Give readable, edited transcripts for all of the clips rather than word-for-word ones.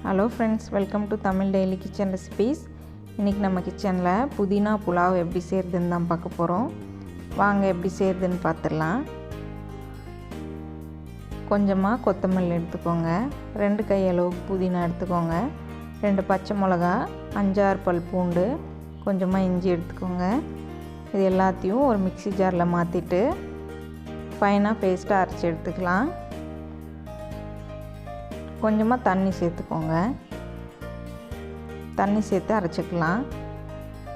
Hello friends, welcome to Tamil daily kitchen recipes. இன்றைக்கி நம்ம கிச்சனில் புதினா புலாவ் எப்படி செய்கிறதுன்னு தான் பார்க்க போகிறோம். வாங்க எப்படி செய்கிறதுன்னு பார்த்துடலாம். கொஞ்சமாக கொத்தமல்லி எடுத்துக்கோங்க, 2 கையளவு புதினா எடுத்துக்கோங்க, 2 பச்சை மிளகா, 5-6 பல் பூண்டு, கொஞ்சமாக இஞ்சி எடுத்துக்கோங்க. இது எல்லாத்தையும் ஒரு மிக்ஸி ஜாரில் மாற்றிட்டு ஃபைனாக பேஸ்ட்டாக அரைச்சி எடுத்துக்கலாம். கொஞ்சமாக தண்ணி சேர்த்துக்கோங்க, தண்ணி சேர்த்து அரைச்சிக்கலாம்.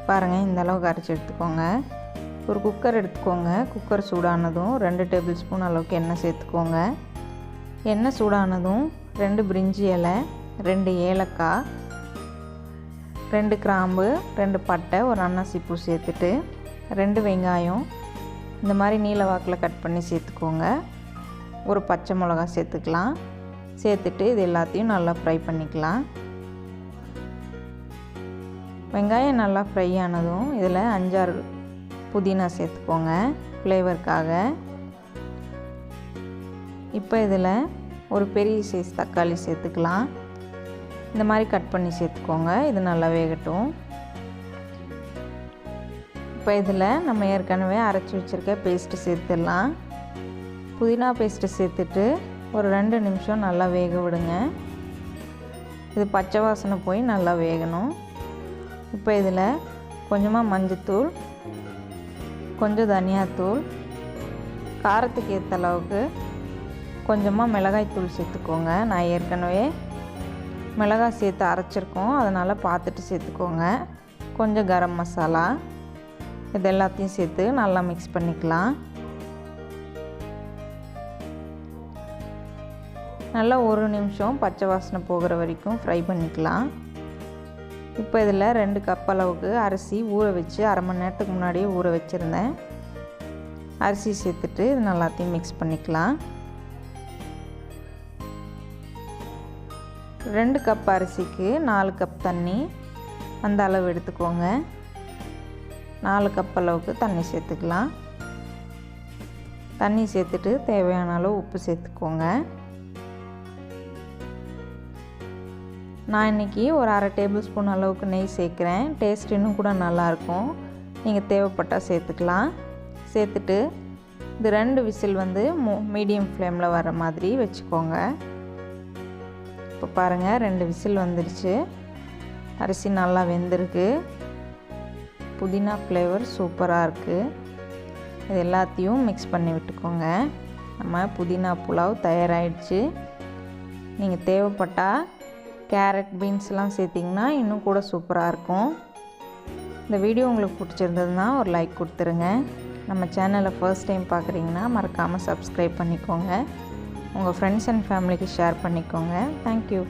பாருங்கள், இந்த அளவுக்கு அரைச்சி எடுத்துக்கோங்க. ஒரு குக்கர் எடுத்துக்கோங்க. குக்கர் சூடானதும் 2 டேபிள் ஸ்பூன் அளவுக்கு எண்ணெய் சேர்த்துக்கோங்க. எண்ணெய் சூடானதும் 2 பிரிஞ்சி இலை, 2 ஏலக்காய், 2 கிராம்பு, 2 பட்டை, ஒரு அன்னாசி பூ சேர்த்துட்டு 2 வெங்காயம் இந்த மாதிரி நீல வாக்கில் கட் பண்ணி சேர்த்துக்கோங்க. ஒரு பச்சை மிளகா சேர்த்துக்கலாம். சேர்த்துட்டு இது எல்லாத்தையும் நல்லா ஃப்ரை பண்ணிக்கலாம். வெங்காயம் நல்லா ஃப்ரை ஆனதும் இதில் 5-6 புதினா சேர்த்துக்கோங்க ஃப்ளேவருக்காக. இப்போ இதில் ஒரு பெரிய சைஸ் தக்காளி சேர்த்துக்கலாம். இந்த மாதிரி கட் பண்ணி சேர்த்துக்கோங்க. இது நல்லா வேகட்டும். இப்போ இதில் நம்ம ஏற்கனவே அரைச்சி வச்சுருக்க பேஸ்ட்டு சேர்த்துடலாம். புதினா பேஸ்ட்டு சேர்த்துட்டு ஒரு 2 நிமிஷம் நல்லா வேக விடுங்க. இது பச்சை வாசனை போய் நல்லா வேகணும். இப்போ இதில் கொஞ்சமாக மஞ்சத்தூள், கொஞ்சம் தனியாத்தூள், காரத்துக்கு ஏற்ற அளவுக்கு கொஞ்சமாக மிளகாய்த்தூள் சேர்த்துக்கோங்க. நான் ஏற்கனவே மிளகாய் சேர்த்து அரைச்சிருக்கோம், அதனால் பார்த்துட்டு சேர்த்துக்கோங்க. கொஞ்சம் கரம் மசாலா, இது எல்லாத்தையும் சேர்த்து நல்லா மிக்ஸ் பண்ணிக்கலாம். நல்லா 1 நிமிஷம் பச்சை வாசனை போகிற வரைக்கும் ஃப்ரை பண்ணிக்கலாம். இப்போ இதில் 2 கப் அளவுக்கு அரிசி ஊற வச்சு 1/2 மணி நேரத்துக்கு முன்னாடியே ஊற வச்சுருந்தேன். அரிசி சேர்த்துட்டு இது எல்லாத்தையும் மிக்ஸ் பண்ணிக்கலாம். 2 கப் அரிசிக்கு 4 கப் தண்ணி, அந்த அளவு எடுத்துக்கோங்க. 4 கப் அளவுக்கு தண்ணி சேர்த்துக்கலாம். தண்ணி சேர்த்துட்டு தேவையான அளவு உப்பு சேர்த்துக்கோங்க. நான் இன்றைக்கி ஒரு 1/2 டேபிள் ஸ்பூன் அளவுக்கு நெய் சேர்க்குறேன். டேஸ்ட் இன்னும் கூட நல்லாயிருக்கும். நீங்கள் தேவைப்பட்டால் சேர்த்துக்கலாம். சேர்த்துட்டு இது 2 விசில் மீடியம் ஃப்ளேமில் வர மாதிரி வச்சுக்கோங்க. இப்போ பாருங்கள், 2 விசில் வந்துடுச்சு. அரிசி நல்லா வெந்திருக்கு. புதினா ஃப்ளேவர் சூப்பராக இருக்குது. இது எல்லாத்தையும் மிக்ஸ் பண்ணி விட்டுக்கோங்க. நம்ம புதினா புலாவ் தயாராகிடுச்சு. நீங்கள் தேவைப்பட்டால் கேரட், பீன்ஸ்லாம் சேர்த்திங்கன்னா இன்னும் கூட சூப்பராக இருக்கும். இந்த வீடியோ உங்களுக்கு பிடிச்சிருந்ததுன்னா ஒரு லைக் கொடுத்துருங்க. நம்ம சேனலை ஃபர்ஸ்ட் டைம் பார்க்குறீங்கன்னா மறக்காமல் சப்ஸ்கிரைப் பண்ணிக்கோங்க. உங்கள் ஃப்ரெண்ட்ஸ் அண்ட் ஃபேமிலிக்கு ஷேர் பண்ணிக்கோங்க. தேங்க்யூ.